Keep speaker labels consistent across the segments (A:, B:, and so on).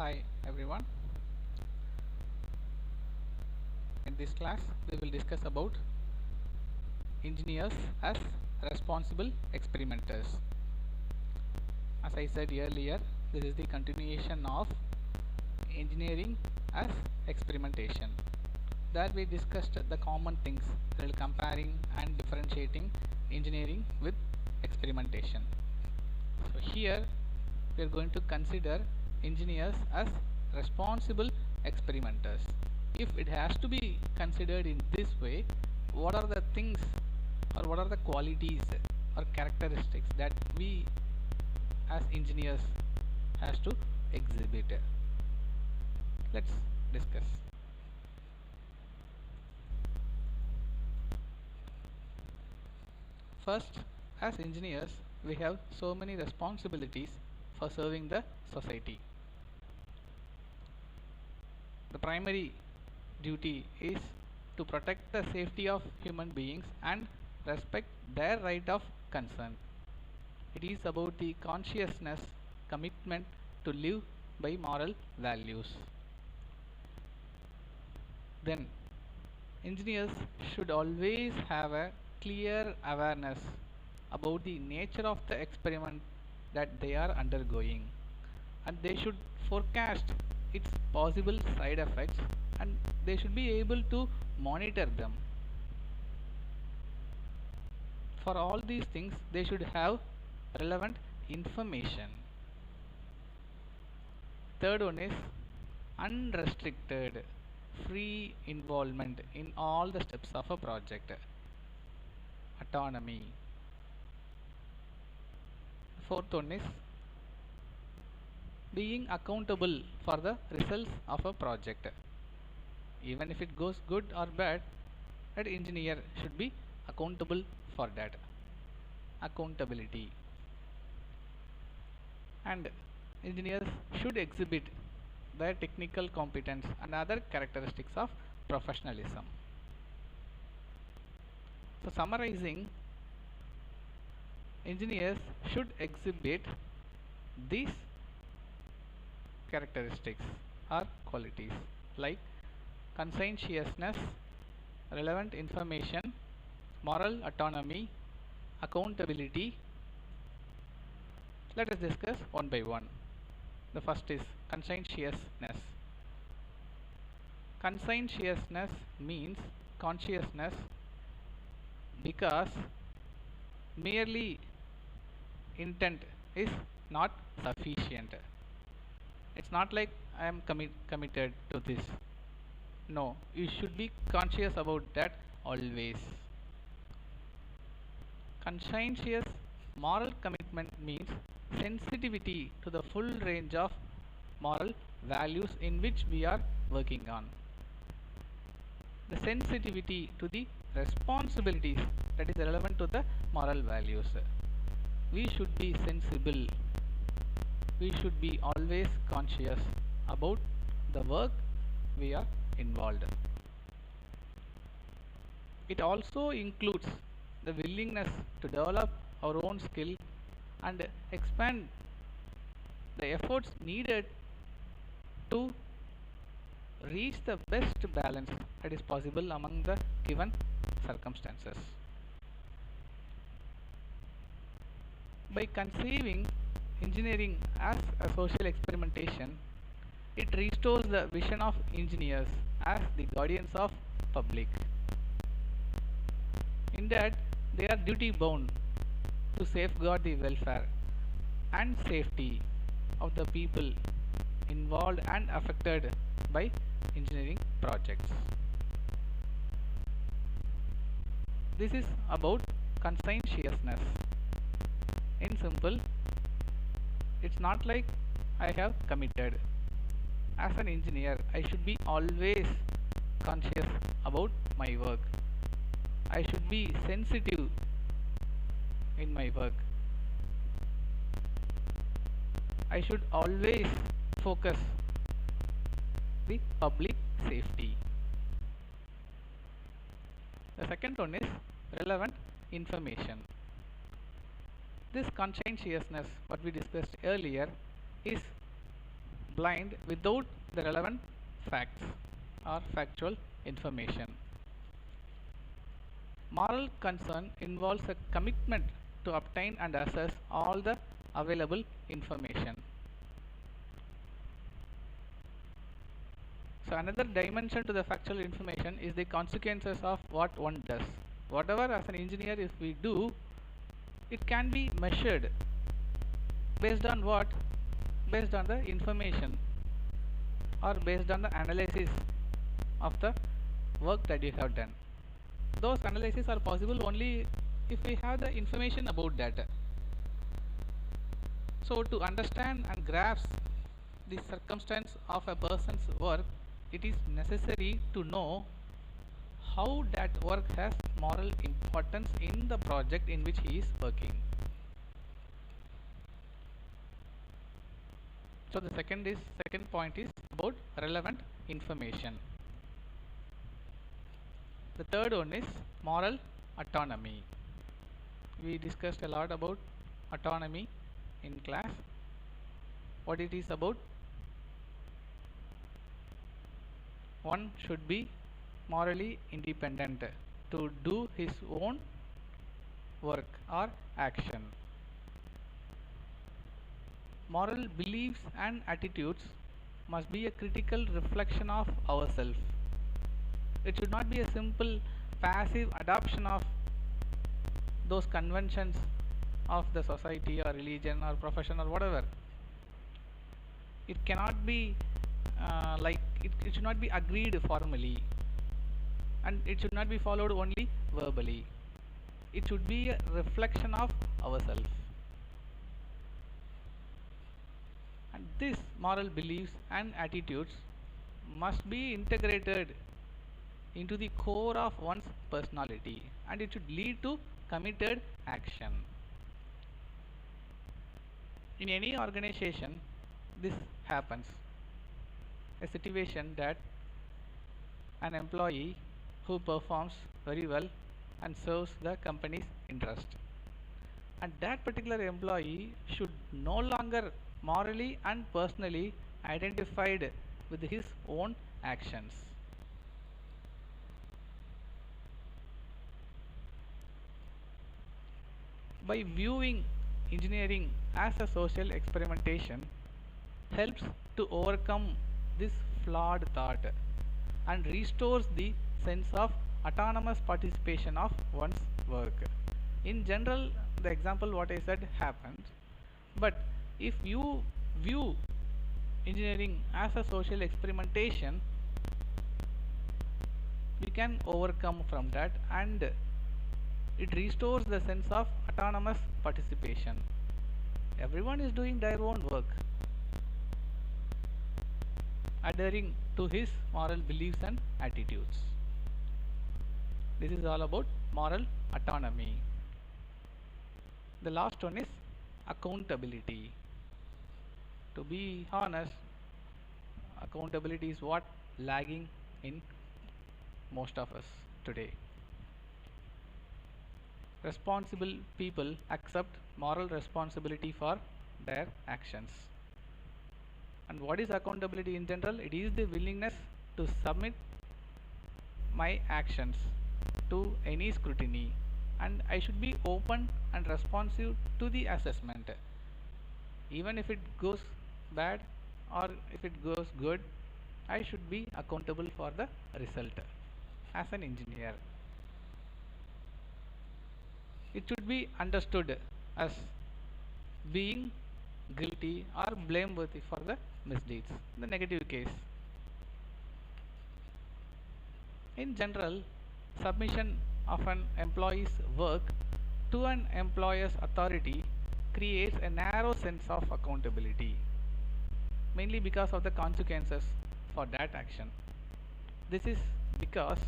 A: Hi everyone. In this class we will discuss about engineers as responsible experimenters. As I said earlier, this is the continuation of engineering as experimentation. There we discussed the common things while comparing and differentiating engineering with experimentation. So here we are going to consider engineers as responsible experimenters. If it has to be considered in this way, what are the things or what are the qualities or characteristics that we as engineers has to exhibit? Let's discuss. First, as engineers, we have so many responsibilities for serving the society. The primary duty is to protect the safety of human beings and respect their right of consent. It is about the consciousness, commitment to live by moral values. Then, engineers should always have a clear awareness about the nature of the experiment that they are undergoing, and they should forecast its possible side effects, and they should be able to monitor them. For all these things they should have relevant information. Third one is unrestricted free involvement in all the steps of a project. Autonomy. Fourth one is being accountable for the results of a project. Even if it goes good or bad, that engineer should be accountable for that. Accountability. And engineers should exhibit their technical competence and other characteristics of professionalism. So summarizing, engineers should exhibit these characteristics or qualities like conscientiousness, relevant information, moral autonomy, accountability. Let us discuss one by one. The first is conscientiousness. Conscientiousness means consciousness because merely intent is not sufficient. It's not like I am committed to this. No, you should be conscious about that always. Conscientious moral commitment means sensitivity to the full range of moral values in which we are working on. The sensitivity to the responsibilities that is relevant to the moral values. We should be sensible. We should be always conscious about the work we are involved. It also includes the willingness to develop our own skill and expand the efforts needed to reach the best balance that is possible among the given circumstances. By conceiving engineering as a social experimentation, it restores the vision of engineers as the guardians of public. In that, they are duty bound to safeguard the welfare and safety of the people involved and affected by engineering projects. This is about conscientiousness. In simple, it's not like I have committed. As an engineer, I should be always conscious about my work. I should be sensitive in my work. I should always focus the public safety. The second one is relevant information. This conscientiousness, what we discussed earlier, is blind without the relevant facts or factual information. Moral concern involves a commitment to obtain and assess all the available information. So another dimension to the factual information is the consequences of what one does. Whatever as an engineer if we do, it can be measured based on what? Based on the information or based on the analysis of the work that you have done. Those analyses are possible only if we have the information about that. So to understand and grasp the circumstance of a person's work, it is necessary to know how that work has moral importance in the project in which he is working. So the second point is about relevant information. The third one is moral autonomy. We discussed a lot about autonomy in class. What it is about? One should be morally independent to do his own work or action. Moral beliefs and attitudes must be a critical reflection of ourselves. It should not be a simple passive adoption of those conventions of the society or religion or profession or whatever. It cannot be it should not be agreed formally, and it should not be followed only verbally. It should be a reflection of ourselves. And these moral beliefs and attitudes must be integrated into the core of one's personality, and it should lead to committed action. In any organization, this happens. A situation that an employee who performs very well and serves the company's interest, and that particular employee should no longer morally and personally identified with his own actions. By viewing engineering as a social experimentation helps to overcome this flawed thought and restores the sense of autonomous participation of one's work. In general, the example what I said happens, but if you view engineering as a social experimentation, we can overcome from that, and it restores the sense of autonomous participation. Everyone is doing their own work, adhering to his moral beliefs and attitudes. This is all about moral autonomy. The last one is accountability. To be honest, accountability is what lagging in most of us today. Responsible people accept moral responsibility for their actions. And what is accountability in general? It is the willingness to submit my actions to any scrutiny, and I should be open and responsive to the assessment. Even if it goes bad or if it goes good, I should be accountable for the result as an engineer. It should be understood as being guilty or blameworthy for the misdeeds, the negative case. In general, submission of an employee's work to an employer's authority creates a narrow sense of accountability, mainly because of the consequences for that action. This is because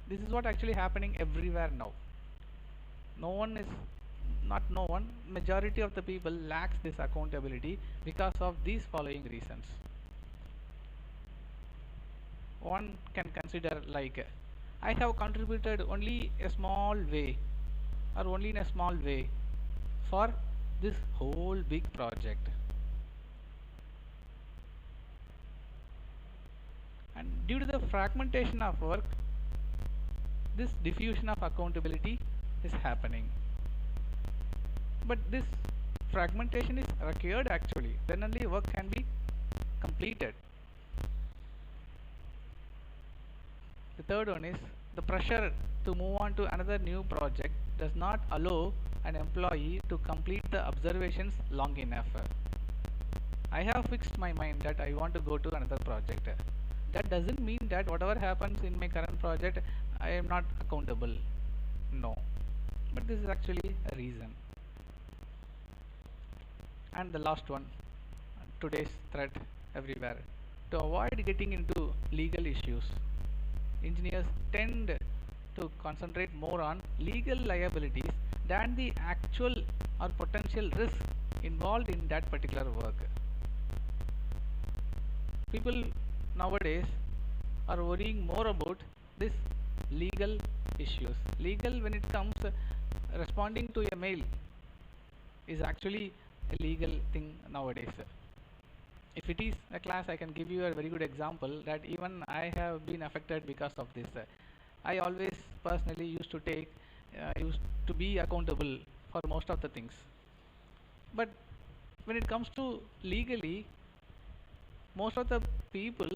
A: this is what actually happening everywhere now. Majority of the people lacks this accountability because of these following reasons. One can consider like, I have contributed only a small way or only in a small way for this whole big project. Due to the fragmentation of work, this diffusion of accountability is happening. But this fragmentation is required actually, then only work can be completed. The third one is the pressure to move on to another new project does not allow an employee to complete the observations long enough. I have fixed my mind that I want to go to another project. That doesn't mean that whatever happens in my current project I am not accountable. No. But this is actually a reason. And the last one, today's threat everywhere. To avoid getting into legal issues, engineers tend to concentrate more on legal liabilities than the actual or potential risk involved in that particular work. People nowadays are worrying more about this legal issues. Legal, when it comes responding to a mail, is actually a legal thing nowadays. If it is a class, I can give you a very good example that even I have been affected because of this. I always personally used to be accountable for most of the things. But when it comes to legally, most of the people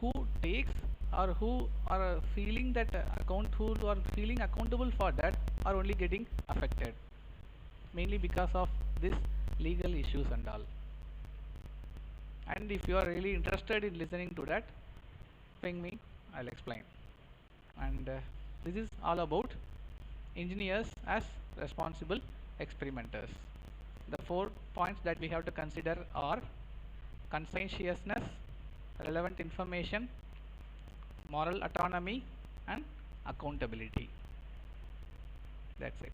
A: who takes or who are feeling that who are feeling accountable for that are only getting affected, mainly because of this legal issues and all. And if you are really interested in listening to that, ping me, I'll explain. And this is all about engineers as responsible experimenters. The 4 points that we have to consider are conscientiousness, relevant information, moral autonomy, and accountability. That's it.